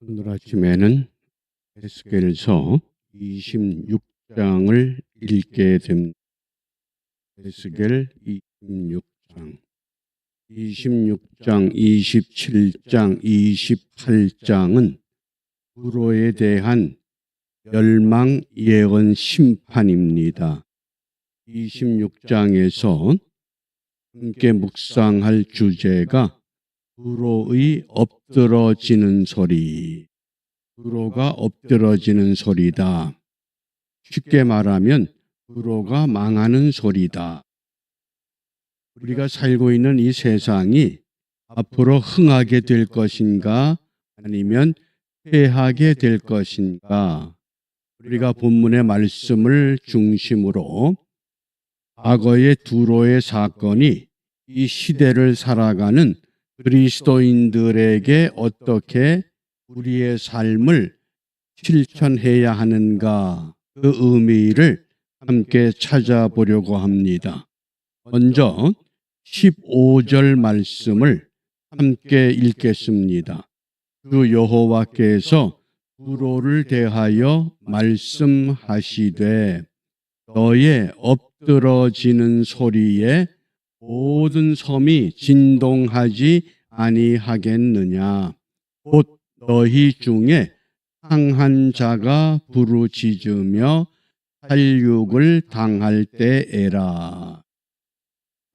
오늘 아침에는 에스겔서 26장을 읽게 됩니다. 에스겔 26장, 26장, 27장, 28장은 두로에 대한 멸망 예언 심판입니다. 26장에서 함께 묵상할 주제가 두로의 엎드러지는 소리, 두로가 엎드러지는 소리다. 쉽게 말하면 두로가 망하는 소리다. 우리가 살고 있는 이 세상이 앞으로 흥하게 될 것인가 아니면 패하게 될 것인가. 우리가 본문의 말씀을 중심으로 과거의 두로의 사건이 이 시대를 살아가는 그리스도인들에게 어떻게 우리의 삶을 실천해야 하는가, 그 의미를 함께 찾아보려고 합니다. 먼저 15절 말씀을 함께 읽겠습니다. 주 여호와께서 두로를 대하여 말씀하시되 너의 엎드러지는 소리에 모든 섬이 진동하지 아니하겠느냐. 곧 너희 중에 상한 자가 부르짖으며 살육을 당할 때에라.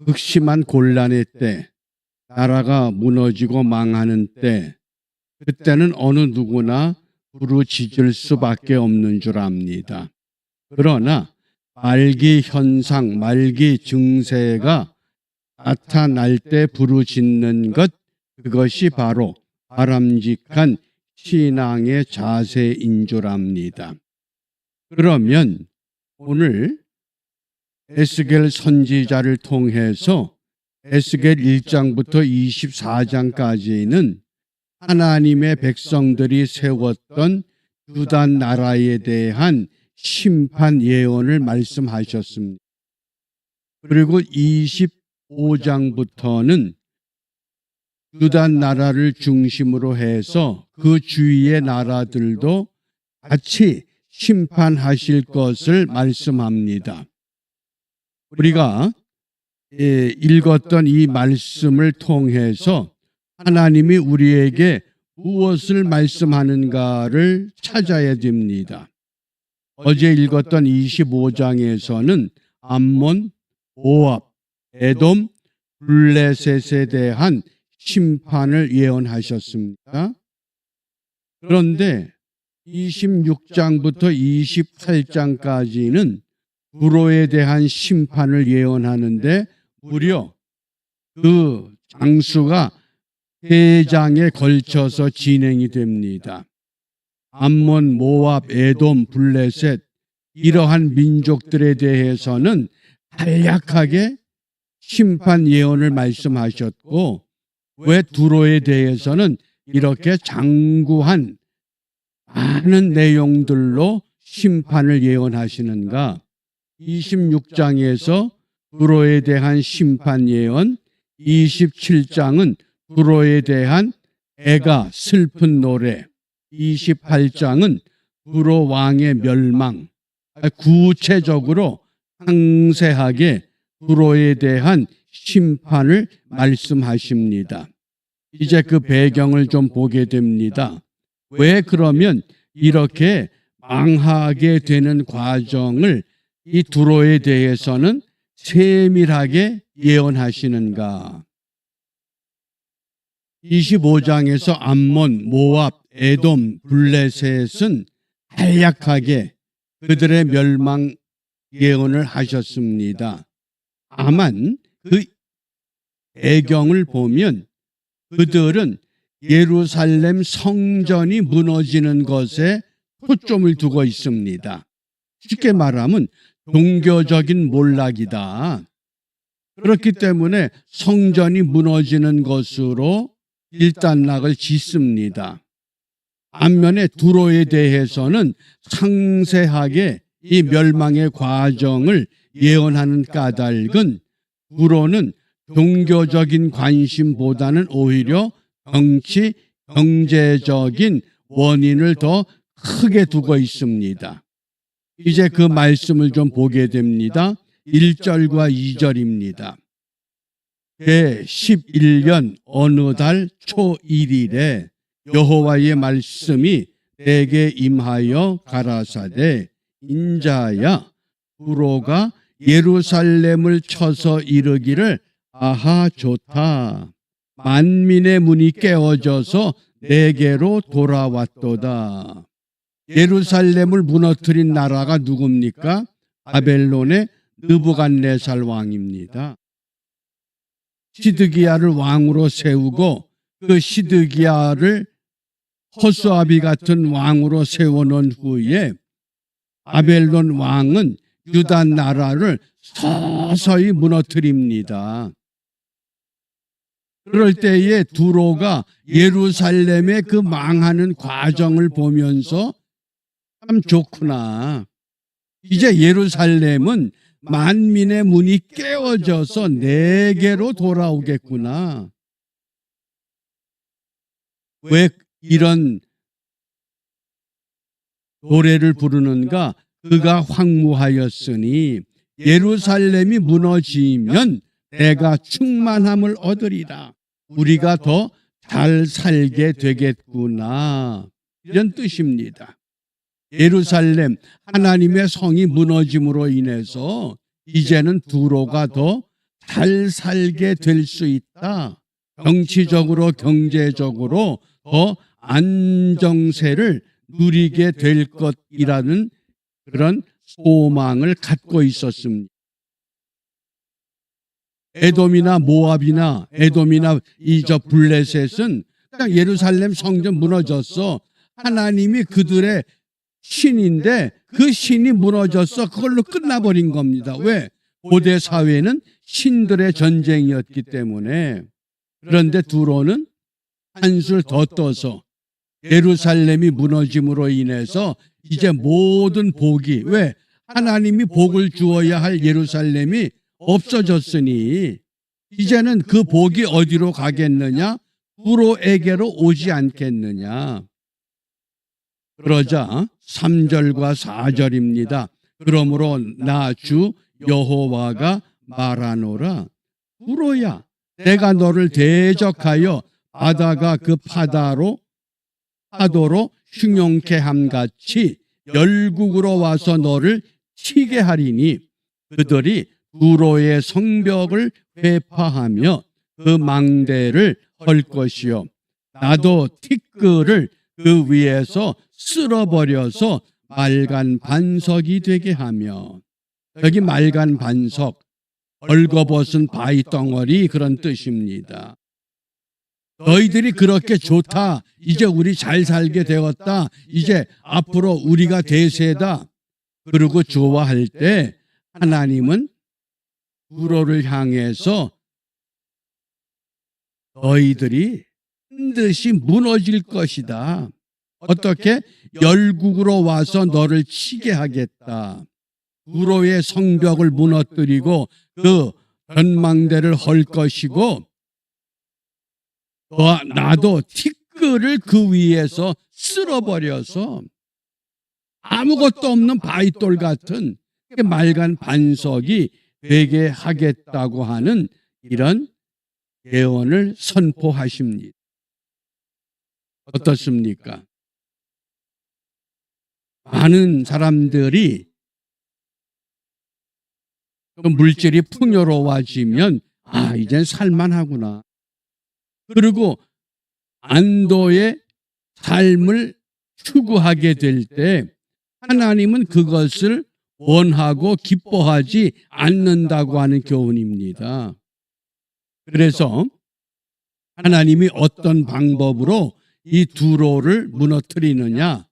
극심한 곤란의 때, 나라가 무너지고 망하는 때, 그때는 어느 누구나 부르짖을 수밖에 없는 줄 압니다. 그러나 말기 현상, 말기 증세가 나타날 때 부르짖는 것, 그것이 바로 바람직한 신앙의 자세인 줄 압니다. 그러면 오늘 에스겔 선지자를 통해서 에스겔 1장부터 24장까지는 하나님의 백성들이 세웠던 유다 나라에 대한 심판 예언을 말씀하셨습니다. 그리고 25장부터는 유다 나라를 중심으로 해서 그 주위의 나라들도 같이 심판하실 것을 말씀합니다. 우리가 읽었던 이 말씀을 통해서 하나님이 우리에게 무엇을 말씀하는가를 찾아야 됩니다. 어제 읽었던 25장에서는 암몬, 모압, 에돔, 블레셋에 대한 심판을 예언하셨습니다. 그런데 26장부터 28장까지는 두로에 대한 심판을 예언하는데 무려 그 장수가 3장에 걸쳐서 진행이 됩니다. 암몬, 모압, 에돔, 블레셋, 이러한 민족들에 대해서는 간략하게 심판 예언을 말씀하셨고, 왜 두로에 대해서는 이렇게 장구한 많은 내용들로 심판을 예언하시는가? 26장에서 두로에 대한 심판 예언, 27장은 두로에 대한 애가 슬픈 노래, 28장은 두로 왕의 멸망, 구체적으로 상세하게 두로에 대한 심판을 말씀하십니다. 이제 그 배경을 좀 보게 됩니다. 왜 그러면 이렇게 망하게 되는 과정을 이 두로에 대해서는 세밀하게 예언하시는가? 25장에서 암몬, 모압, 에돔, 블레셋은 간략하게 그들의 멸망 예언을 하셨습니다. 다만 그 배경을 보면 그들은 예루살렘 성전이 무너지는 것에 초점을 두고 있습니다. 쉽게 말하면 종교적인 몰락이다. 그렇기 때문에 성전이 무너지는 것으로 일단락을 짓습니다. 반면에 두로에 대해서는 상세하게 이 멸망의 과정을 예언하는 까닭은 두로는 종교적인 관심보다는 오히려 정치, 경제적인 원인을 더 크게 두고 있습니다. 이제 그 말씀을 좀 보게 됩니다. 1절과 2절입니다. 제11년 어느 달 초 1일에 여호와의 말씀이 내게 임하여 가라사대 인자야 두로가 예루살렘을 쳐서 이르기를 아하 좋다. 만민의 문이 깨어져서 내게로 돌아왔도다. 예루살렘을 무너뜨린 나라가 누굽니까? 바벨론의 느부갓네살 왕입니다. 시드기야를 왕으로 세우고 그 시드기야를 호수아비 같은 왕으로 세워놓은 후에 바벨론 왕은 유다 나라를 서서히 무너뜨립니다. 그럴 때에 두로가 예루살렘의 그 망하는 과정을 보면서 참 좋구나. 이제 예루살렘은 만민의 문이 깨어져서 내게로 돌아오겠구나. 왜 이런 노래를 부르는가? 그가 황무하였으니 예루살렘이 무너지면 내가 충만함을 얻으리라. 우리가 더 잘 살게 되겠구나. 이런 뜻입니다. 예루살렘 하나님의 성이 무너짐으로 인해서 이제는 두로가 더 잘 살게 될 수 있다. 정치적으로 경제적으로 더 안정세를 누리게 될 것이라는 그런 소망을 갖고 있었습니다. 에돔이나 모압이나 이 블레셋은 그냥 예루살렘 성전 무너졌어. 하나님이 그들의 신인데 그 신이 무너졌어. 그걸로 끝나버린 겁니다. 왜? 고대 사회는 신들의 전쟁이었기 때문에. 그런데 두로는 한술 더 떠서 예루살렘이 무너짐으로 인해서 이제 모든 복이, 왜? 하나님이 복을 주어야 할 예루살렘이 없어졌으니 이제는 그 복이 어디로 가겠느냐? 두로에게로 오지 않겠느냐? 그러자 3절과 4절입니다. 그러므로 나 주 여호와가 말하노라. 두로야, 내가 너를 대적하여 바다가 그 파도로 흉용케 함같이 열국으로 와서 너를 치게 하리니 그들이 두로의 성벽을 회파하며 그 망대를 헐 것이요 나도 티끌을 그 위에서 쓸어버려서 말간 반석이 되게 하며. 여기 말간 반석, 벌거벗은 바위 덩어리 그런 뜻입니다. 너희들이 그렇게 좋다. 이제 우리 잘 살게 되었다. 이제 앞으로 우리가 대세다. 그러고 좋아할 때 하나님은 두로를 향해서 너희들이 반드시 무너질 것이다. 어떻게? 열국으로 와서 너를 치게 하겠다. 두로의 성벽을 무너뜨리고 그 전망대를 헐 것이고 나도 티끌을 그 위에서 쓸어버려서 아무것도 없는 바위돌 같은 맑은 반석이 되게 하겠다고 하는 이런 예언을 선포하십니다. 어떻습니까? 많은 사람들이 물질이 풍요로워지면 이젠 살만하구나. 그리고 안도의 삶을 추구하게 될 때 하나님은 그것을 원하고 기뻐하지 않는다고 하는 교훈입니다. 그래서 하나님이 어떤 방법으로 이 두로를 무너뜨리느냐?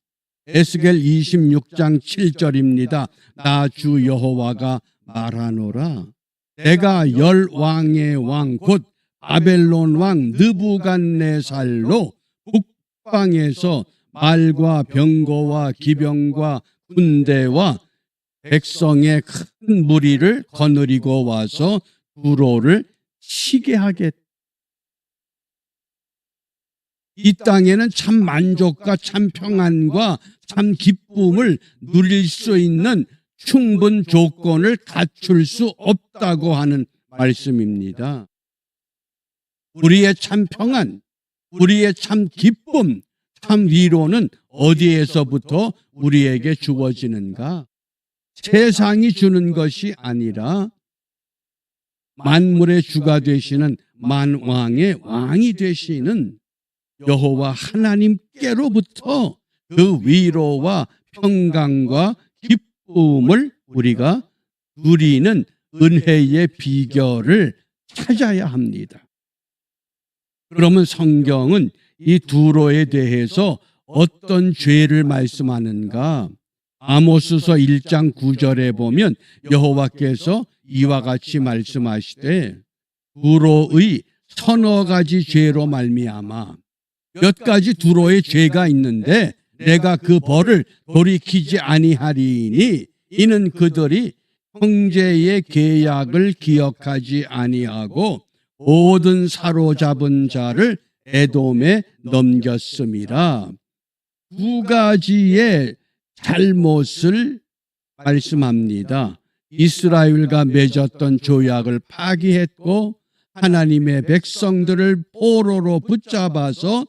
에스겔 26장 7절입니다. 나 주 여호와가 말하노라. 내가 열 왕의 왕 곧 바벨론 왕 느부갓네살로 북방에서 말과 병거와 기병과 군대와 백성의 큰 무리를 거느리고 와서 두로를 치게 하겠다. 이 땅에는 참 만족과 참 평안과 참 기쁨을 누릴 수 있는 충분 조건을 갖출 수 없다고 하는 말씀입니다. 우리의 참 평안, 우리의 참 기쁨, 참 위로는 어디에서부터 우리에게 주어지는가? 세상이 주는 것이 아니라 만물의 주가 되시는 만왕의 왕이 되시는 여호와 하나님께로부터 그 위로와 평강과 기쁨을 우리가 누리는 은혜의 비결을 찾아야 합니다. 그러면 성경은 이 두로에 대해서 어떤 죄를 말씀하는가? 아모스서 1장 9절에 보면 여호와께서 이와 같이 말씀하시되 두로의 서너 가지 죄로 말미암아 몇 가지 두로의 죄가 있는데 내가 그 벌을 돌이키지 아니하리니 이는 그들이 형제의 계약을 기억하지 아니하고 모든 사로잡은 자를 에돔에 넘겼음이라. 두 가지의 잘못을 말씀합니다. 이스라엘과 맺었던 조약을 파기했고 하나님의 백성들을 포로로 붙잡아서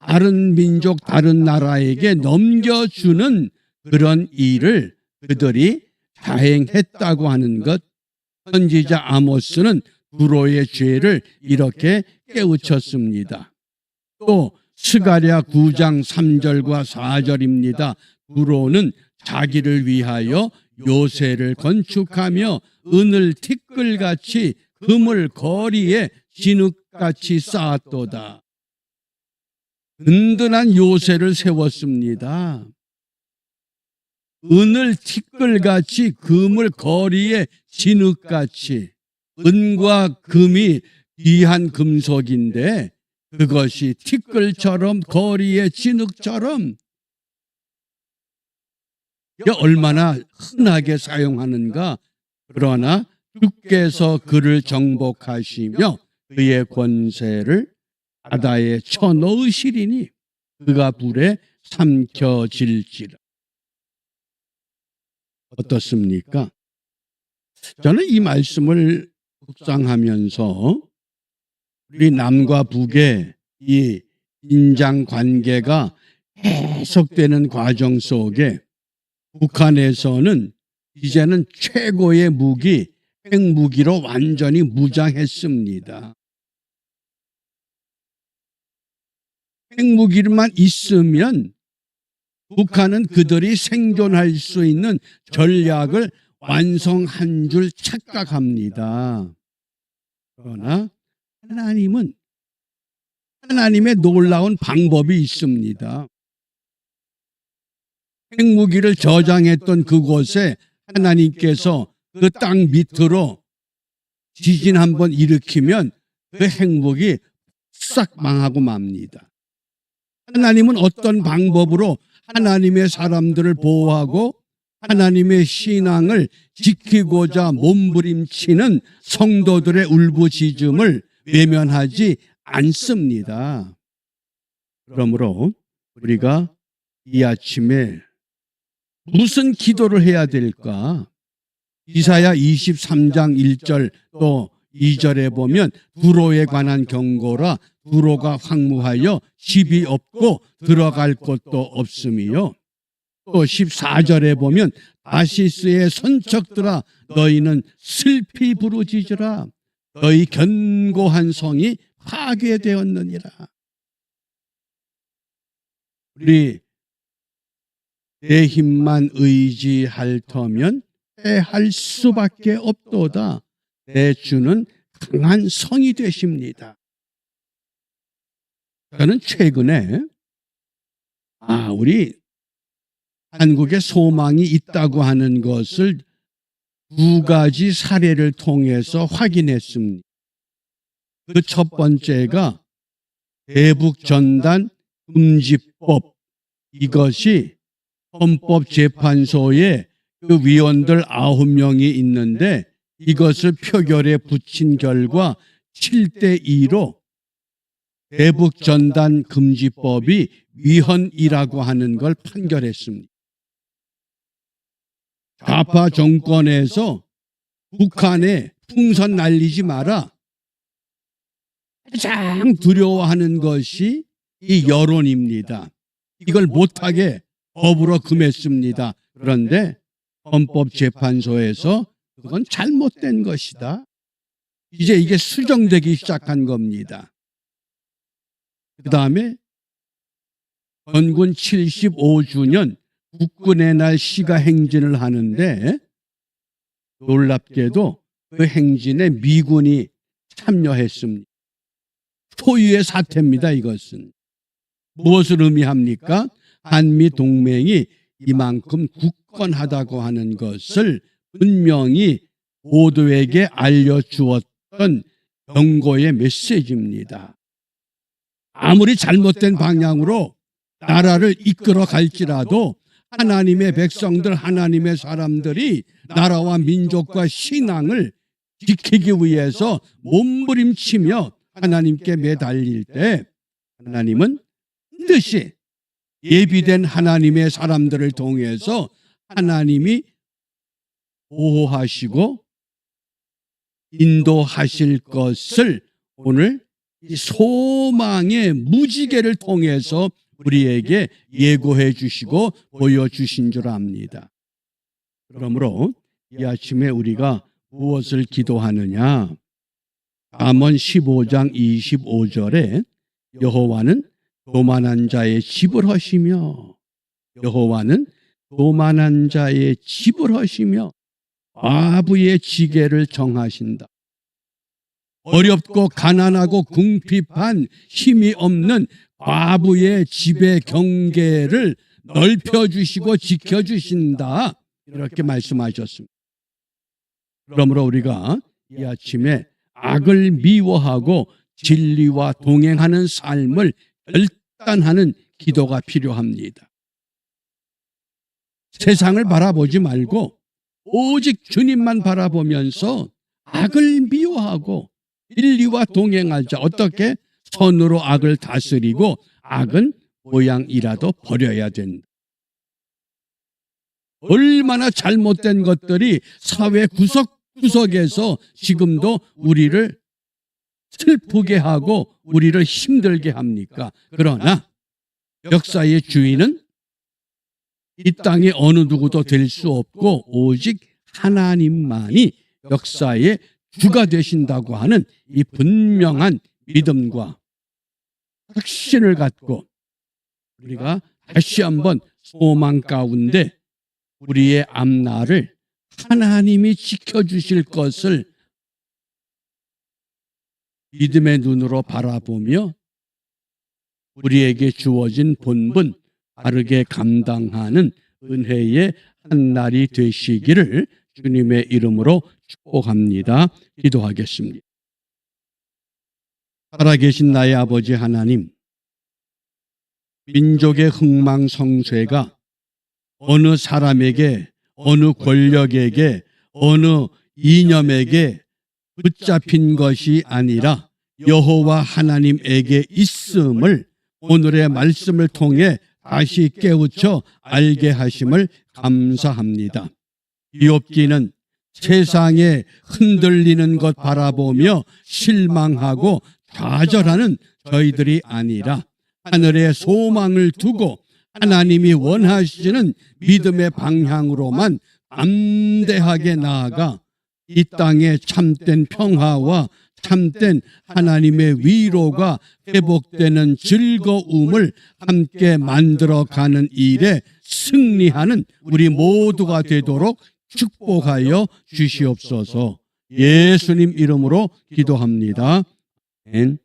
다른 민족, 다른 나라에게 넘겨주는 그런 일을 그들이 자행했다고 하는 것. 선지자 아모스는 두로의 죄를 이렇게 깨우쳤습니다. 또 스가랴 9장 3절과 4절입니다. 두로는 자기를 위하여 요새를 건축하며 은을 티끌같이 금을 거리에 진흙같이 쌓았도다. 든든한 요새를 세웠습니다. 은을 티끌같이 금을 거리에 진흙같이. 은과 금이 귀한 금속인데 그것이 티끌처럼 거리에 진흙처럼 얼마나 흔하게 사용하는가. 그러나 주께서 그를 정복하시며 그의 권세를 바다에 쳐넣으시리니 그가 불에 삼켜질지라. 어떻습니까? 저는 이 말씀을 묵상하면서 우리 남과 북의 이 인장관계가 해석되는 과정 속에 북한에서는 이제는 최고의 무기, 핵무기로 완전히 무장했습니다. 핵무기만 있으면 북한은 그들이 생존할 수 있는 전략을 완성한 줄 착각합니다. 그러나 하나님의 놀라운 방법이 있습니다. 핵무기를 저장했던 그곳에 하나님께서 그 땅 밑으로 지진 한번 일으키면 그 핵무기 싹 망하고 맙니다. 하나님은 어떤 방법으로 하나님의 사람들을 보호하고 하나님의 신앙을 지키고자 몸부림치는 성도들의 울부짖음을 외면하지 않습니다. 그러므로 우리가 이 아침에 무슨 기도를 해야 될까? 이사야 23장 1절 또 2절에 보면 두로에 관한 경고라. 두로가 황무하여 집이 없고 들어갈 곳도 없음이요. 또 14절에 보면 다시스의 선척들아 너희는 슬피 부르짖으라. 너희 견고한 성이 파괴되었느니라. 우리 내 힘만 의지할 터면 패할 수밖에 없도다. 내 주는 강한 성이 되십니다. 저는 최근에 우리 한국에 소망이 있다고 하는 것을 두 가지 사례를 통해서 확인했습니다. 그 첫 번째가 대북전단 금지법. 이것이 헌법재판소에 그 위원들 9명이 있는데 이것을 표결에 붙인 결과 7대2로 대북전단 금지법이 위헌이라고 하는 걸 판결했습니다. 좌파 정권에서 북한에 풍선 날리지 마라. 가장 두려워하는 것이 이 여론입니다. 이걸 못하게 법으로 금했습니다. 그런데 헌법재판소에서 그건 잘못된 것이다. 이제 이게 수정되기 시작한 겁니다. 그 다음에 건군 75주년 국군의 날 시가 행진을 하는데 놀랍게도 그 행진에 미군이 참여했습니다. 초유의 사태입니다. 이것은 무엇을 의미합니까? 한미 동맹이 이만큼 굳건하다고 하는 것을 분명히 모두에게 알려주었던 경고의 메시지입니다. 아무리 잘못된 방향으로 나라를 이끌어 갈지라도 하나님의 백성들, 하나님의 사람들이 나라와 민족과 신앙을 지키기 위해서 몸부림치며 하나님께 매달릴 때 하나님은 반드시 예비된 하나님의 사람들을 통해서 하나님이 보호하시고 인도하실 것을 오늘 이 소망의 무지개를 통해서 우리에게 예고해 주시고 보여주신 줄 압니다. 그러므로 이 아침에 우리가 무엇을 기도하느냐? 잠언 15장 25절에 여호와는 교만한 자의 집을 허시며 여호와는 교만한 자의 집을 허시며 과부의 지게를 정하신다. 어렵고 가난하고 궁핍한 힘이 없는 과부의 집의 경계를 넓혀주시고 지켜주신다. 이렇게 말씀하셨습니다. 그러므로 우리가 이 아침에 악을 미워하고 진리와 동행하는 삶을 결단하는 기도가 필요합니다. 세상을 바라보지 말고 오직 주님만 바라보면서 악을 미워하고 진리와 동행하자. 어떻게? 선으로 악을 다스리고 악은 모양이라도 버려야 된다. 얼마나 잘못된 것들이 사회 구석구석에서 지금도 우리를 슬프게 하고 우리를 힘들게 합니까? 그러나 역사의 주인은 이 땅에 어느 누구도 될 수 없고 오직 하나님만이 역사의 주가 되신다고 하는 이 분명한 믿음과 확신을 갖고 우리가 다시 한번 소망 가운데 우리의 앞날을 하나님이 지켜주실 것을 믿음의 눈으로 바라보며 우리에게 주어진 본분 바르게 감당하는 은혜의 한 날이 되시기를 주님의 이름으로 축복합니다. 기도하겠습니다. 살아계신 나의 아버지 하나님, 민족의 흥망성쇠가 어느 사람에게, 어느 권력에게, 어느 이념에게 붙잡힌 것이 아니라 여호와 하나님에게 있음을 오늘의 말씀을 통해 다시 깨우쳐 알게 하심을 감사합니다. 비옵기는 세상에 흔들리는 것 바라보며 실망하고 좌절하는 저희들이 아니라 하늘에 소망을 두고 하나님이 원하시는 믿음의 방향으로만 담대하게 나아가 이 땅에 참된 평화와 참된 하나님의 위로가 회복되는 즐거움을 함께 만들어가는 일에 승리하는 우리 모두가 되도록 축복하여 주시옵소서. 예수님 이름으로 기도합니다. 아멘.